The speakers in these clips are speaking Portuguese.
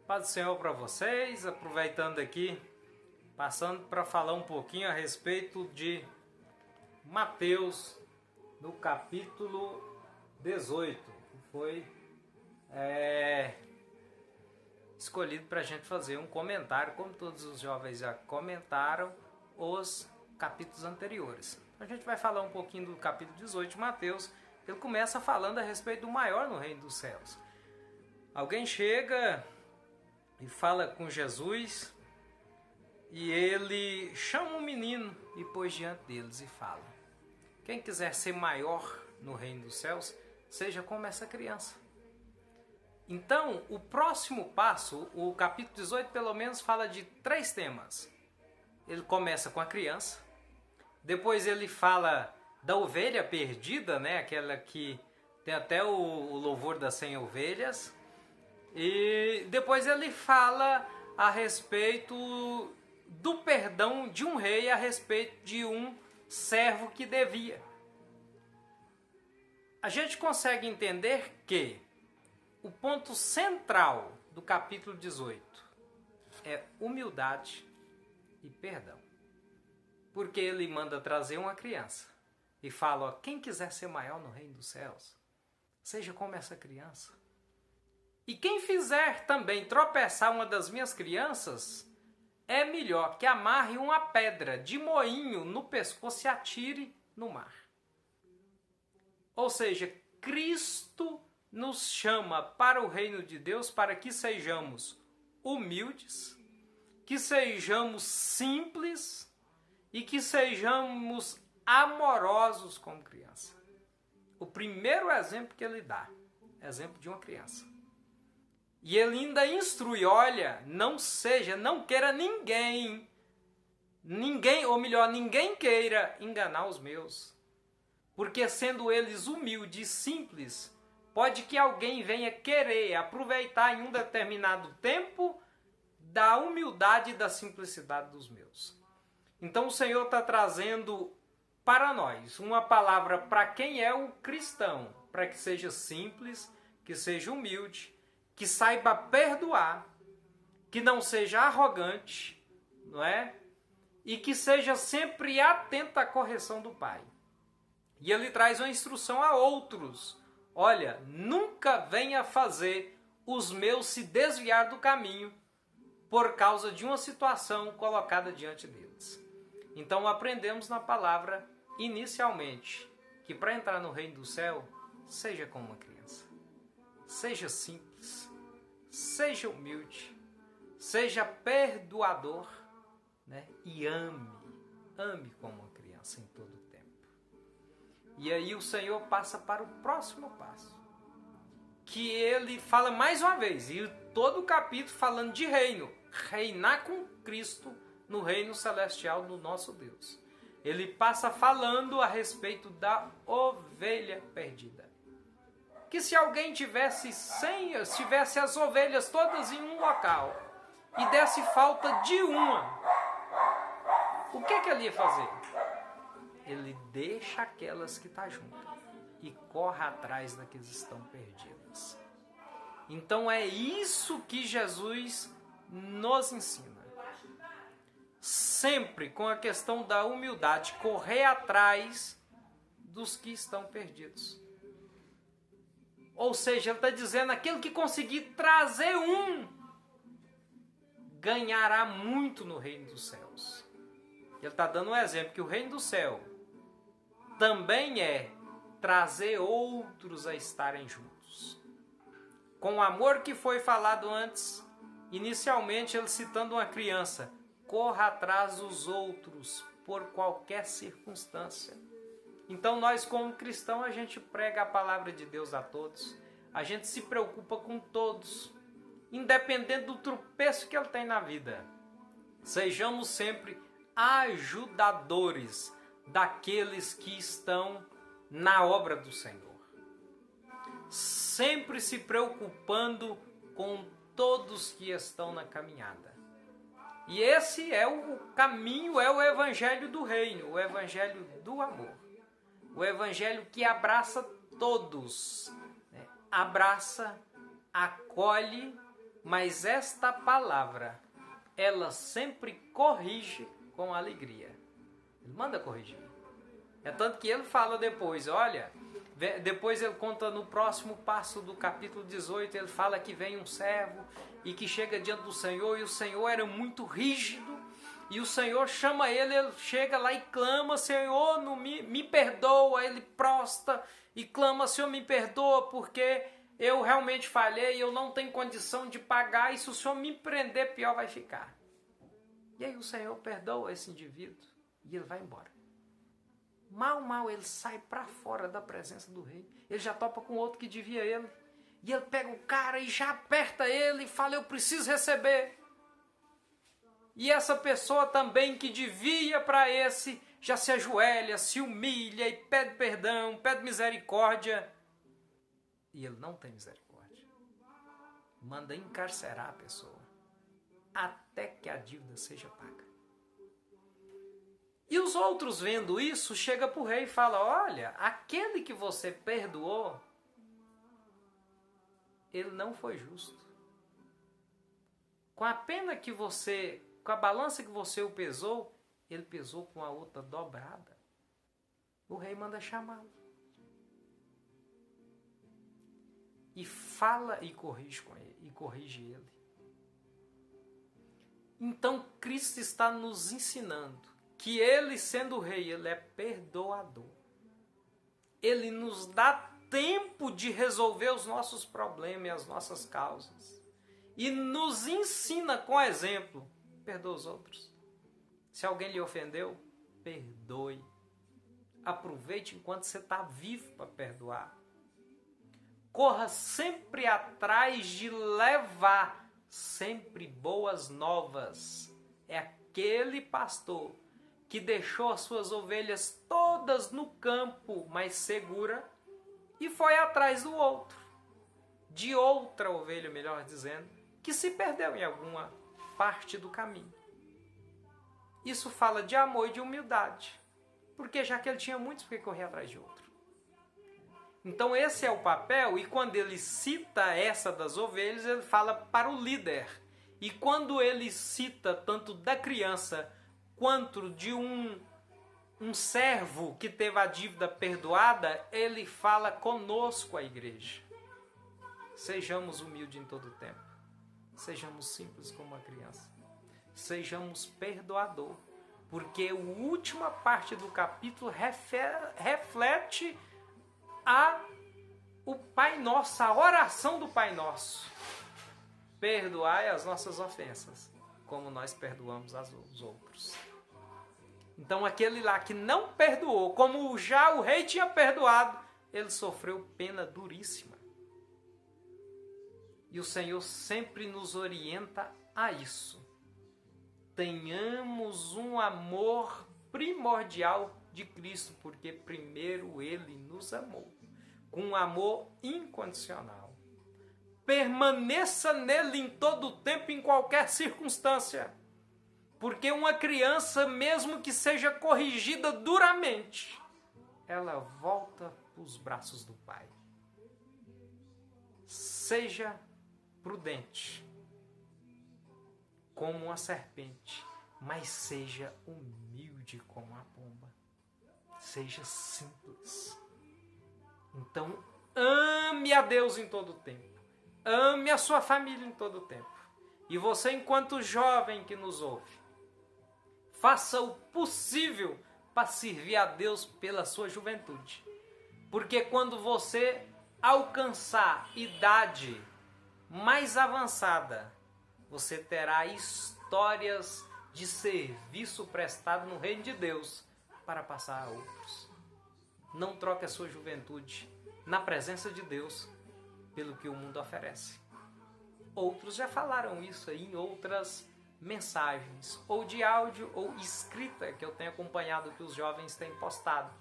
Paz do Senhor para vocês, aproveitando aqui, passando para falar um pouquinho a respeito de Mateus, no capítulo 18, que foi escolhido para a gente fazer um comentário, como todos os jovens já comentaram, os capítulos anteriores. A gente vai falar um pouquinho do capítulo 18 de Mateus. Ele começa falando a respeito do maior no reino dos céus. Alguém chega e fala com Jesus e ele chama um menino e pôs diante deles e fala: quem quiser ser maior no reino dos céus, seja como essa criança. Então, o próximo passo, o capítulo 18 pelo menos fala de 3 temas. Ele começa com a criança, depois ele fala da ovelha perdida, né? Aquela que tem até o louvor das 100 ovelhas. E depois ele fala a respeito do perdão de um rei a respeito de um servo que devia. A gente consegue entender que o ponto central do capítulo 18 é humildade e perdão. Porque ele manda trazer uma criança e fala: ó, quem quiser ser maior no reino dos céus, seja como essa criança. E quem fizer também tropeçar uma das minhas crianças, é melhor que amarre uma pedra de moinho no pescoço e atire no mar. Ou seja, Cristo nos chama para o reino de Deus para que sejamos humildes, que sejamos simples e que sejamos amorosos como criança. O primeiro exemplo que ele dá, exemplo de uma criança. E ele ainda instrui: olha, não queira ninguém, ou melhor, ninguém queira enganar os meus. Porque sendo eles humildes e simples, pode que alguém venha querer aproveitar em um determinado tempo da humildade e da simplicidade dos meus. Então o Senhor está trazendo para nós uma palavra para quem é o cristão, para que seja simples, que seja humilde, que saiba perdoar, que não seja arrogante, não é? E que seja sempre atento à correção do Pai. E ele traz uma instrução a outros: olha, nunca venha fazer os meus se desviar do caminho por causa de uma situação colocada diante deles. Então aprendemos na palavra inicialmente que para entrar no reino do céu, seja como uma criança. Seja simples, seja humilde, seja perdoador, né? E ame como uma criança em todo o tempo. E aí o Senhor passa para o próximo passo, que ele fala mais uma vez, e todo o capítulo falando de reino, reinar com Cristo no reino celestial do nosso Deus. Ele passa falando a respeito da ovelha perdida. Que se alguém tivesse as ovelhas todas em um local e desse falta de uma, o que ele ia fazer? Ele deixa aquelas que estão juntas e corre atrás das que estão perdidas. Então é isso que Jesus nos ensina. Sempre com a questão da humildade, correr atrás dos que estão perdidos. Ou seja, ele está dizendo: aquele que conseguir trazer um, ganhará muito no reino dos céus. Ele está dando um exemplo, que o reino do céu também é trazer outros a estarem juntos. Com o amor que foi falado antes, inicialmente ele citando uma criança: corra atrás dos outros por qualquer circunstância. Então nós como cristãos, a gente prega a palavra de Deus a todos. A gente se preocupa com todos, independente do tropeço que ele tem na vida. Sejamos sempre ajudadores daqueles que estão na obra do Senhor. Sempre se preocupando com todos que estão na caminhada. E esse é o caminho, é o evangelho do reino, o evangelho do amor. O evangelho que abraça todos, né? Abraça, acolhe mas esta palavra, ela sempre corrige com alegria. Ele manda corrigir. É tanto que ele fala depois, olha, depois ele conta no próximo passo do capítulo 18, ele fala que vem um servo e que chega diante do Senhor, e o Senhor era muito rígido, e o Senhor chama ele, ele chega lá e clama, Senhor, me perdoa, ele prosta e clama, Senhor, me perdoa, porque eu realmente falhei, eu não tenho condição de pagar, e se o Senhor me prender, pior vai ficar. E aí o Senhor perdoa esse indivíduo, e ele vai embora. Mal ele sai para fora da presença do rei. Ele já topa com outro que devia ele. E ele pega o cara e já aperta ele e fala, eu preciso receber. E essa pessoa também que devia para esse, já se ajoelha, se humilha e pede perdão, pede misericórdia. E ele não tem misericórdia. Manda encarcerar a pessoa até que a dívida seja paga. E os outros, vendo isso, chegam para o rei e falam, olha, aquele que você perdoou, ele não foi justo. Com a pena que você, com a balança que você o pesou, ele pesou com a outra dobrada. O rei manda chamá-lo. E fala e corrige ele. Então Cristo está nos ensinando que ele, sendo rei, ele é perdoador. Ele nos dá tempo de resolver os nossos problemas e as nossas causas. E nos ensina com exemplo, perdoa os outros. Se alguém lhe ofendeu, perdoe. Aproveite enquanto você está vivo para perdoar. Corra sempre atrás de levar sempre boas novas. É aquele pastor que deixou as suas ovelhas todas no campo, mas segura, e foi atrás do outro, de outra ovelha, melhor dizendo, que se perdeu em alguma parte do caminho. Isso fala de amor e de humildade, porque já que ele tinha muitos, por que correr atrás de outro? Então esse é o papel, e quando ele cita essa das ovelhas, ele fala para o líder. E quando ele cita tanto da criança quanto de um servo que teve a dívida perdoada, ele fala conosco, a igreja. Sejamos humildes em todo o tempo. Sejamos simples como uma criança. Sejamos perdoador. Porque a última parte do capítulo reflete o Pai Nosso, a oração do Pai Nosso. Perdoai as nossas ofensas, como nós perdoamos os outros. Então aquele lá que não perdoou, como já o rei tinha perdoado, ele sofreu pena duríssima. E o Senhor sempre nos orienta a isso. Tenhamos um amor primordial de Cristo, porque primeiro Ele nos amou, com um amor incondicional. Permaneça nele em todo o tempo, em qualquer circunstância. Porque uma criança, mesmo que seja corrigida duramente, ela volta para os braços do Pai. Seja prudente, como uma serpente, mas seja humilde como a pomba. Seja simples. Então, ame a Deus em todo o tempo. Ame a sua família em todo o tempo. E você, enquanto jovem que nos ouve, faça o possível para servir a Deus pela sua juventude. Porque quando você alcançar idade mais avançada, você terá histórias de serviço prestado no reino de Deus para passar a outros. Não troque a sua juventude na presença de Deus pelo que o mundo oferece. Outros já falaram isso aí em outras mensagens, ou de áudio ou escrita, que eu tenho acompanhado que os jovens têm postado.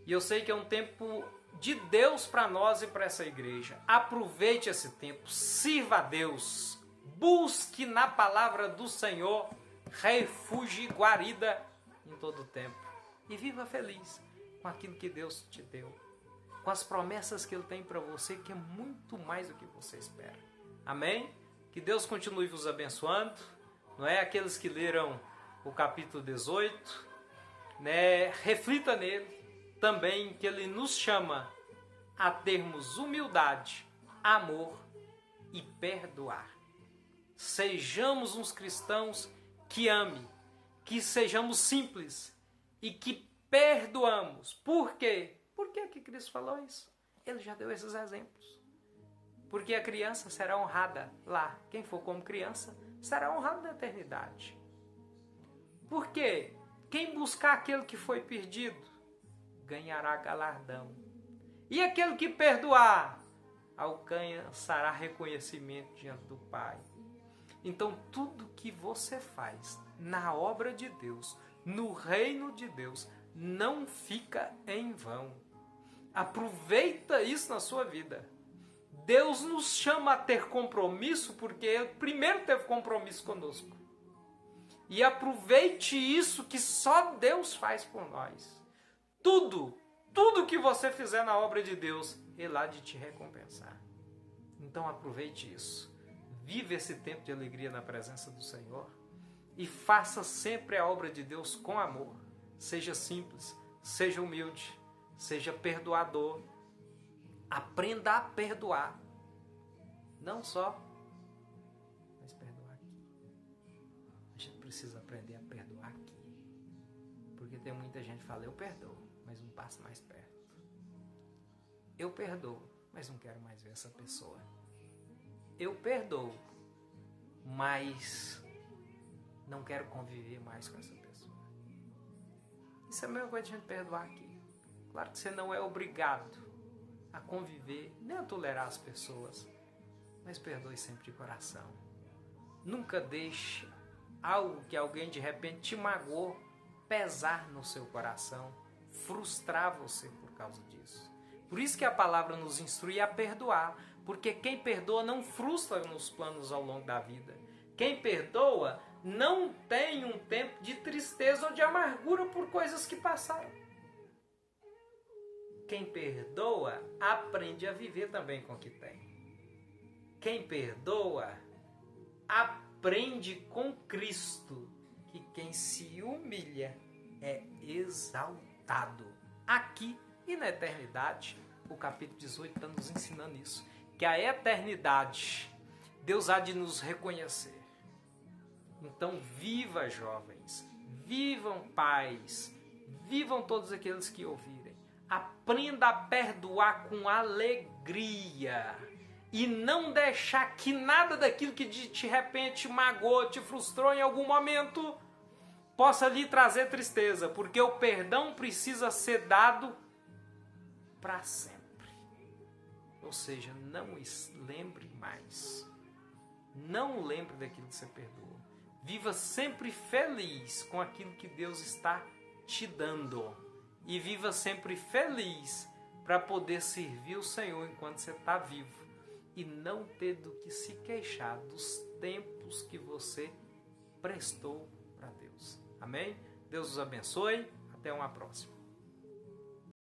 E eu sei que é um tempo de Deus para nós e para essa igreja. Aproveite esse tempo, sirva a Deus, busque na palavra do Senhor refúgio e guarida em todo o tempo. E viva feliz com aquilo que Deus te deu, com as promessas que Ele tem para você, que é muito mais do que você espera. Amém? Que Deus continue vos abençoando. Não é? Aqueles que leram o capítulo 18, né? Reflita nele também, que ele nos chama a termos humildade, amor e perdoar. Sejamos uns cristãos que amem, que sejamos simples e que perdoamos. Por quê? Por que que Cristo falou isso? Ele já deu esses exemplos. Porque a criança será honrada lá. Quem for como criança será honrado na eternidade. Por quê? Quem buscar aquele que foi perdido ganhará galardão. E aquele que perdoar alcançará reconhecimento diante do Pai. Então, tudo que você faz na obra de Deus, no reino de Deus, não fica em vão. Aproveita isso na sua vida. Deus nos chama a ter compromisso porque Ele primeiro teve compromisso conosco. E aproveite isso que só Deus faz por nós. Tudo que você fizer na obra de Deus, Ele há de te recompensar. Então aproveite isso. Vive esse tempo de alegria na presença do Senhor e faça sempre a obra de Deus com amor. Seja simples, seja humilde, seja perdoador. Aprenda a perdoar. Não só, mas perdoar aqui. A gente precisa aprender a perdoar aqui. Porque tem muita gente que fala, eu perdoo, mas não passo mais perto. Eu perdoo, mas não quero mais ver essa pessoa. Eu perdoo, mas não quero conviver mais com essa pessoa. Isso é a mesma coisa de a gente perdoar aqui. Claro que você não é obrigado a conviver, nem a tolerar as pessoas, mas perdoe sempre de coração. Nunca deixe algo que alguém de repente te magoou pesar no seu coração, frustrar você por causa disso. Por isso que a palavra nos instrui a perdoar, porque quem perdoa não frustra nos planos ao longo da vida. Quem perdoa não tem um tempo de tristeza ou de amargura por coisas que passaram. Quem perdoa aprende a viver também com o que tem. Quem perdoa aprende com Cristo que quem se humilha é exaltado. Aqui e na eternidade, o capítulo 18 está nos ensinando isso. Que a eternidade, Deus há de nos reconhecer. Então viva, jovens, vivam pais, vivam todos aqueles que ouvirem. Aprenda a perdoar com alegria e não deixar que nada daquilo que de repente magoou, te frustrou em algum momento, possa lhe trazer tristeza, porque o perdão precisa ser dado para sempre. Ou seja, não lembre mais. Não lembre daquilo que você perdoou. Viva sempre feliz com aquilo que Deus está te dando. E viva sempre feliz para poder servir o Senhor enquanto você está vivo. E não ter do que se queixar dos tempos que você prestou para Deus. Amém? Deus os abençoe. Até uma próxima.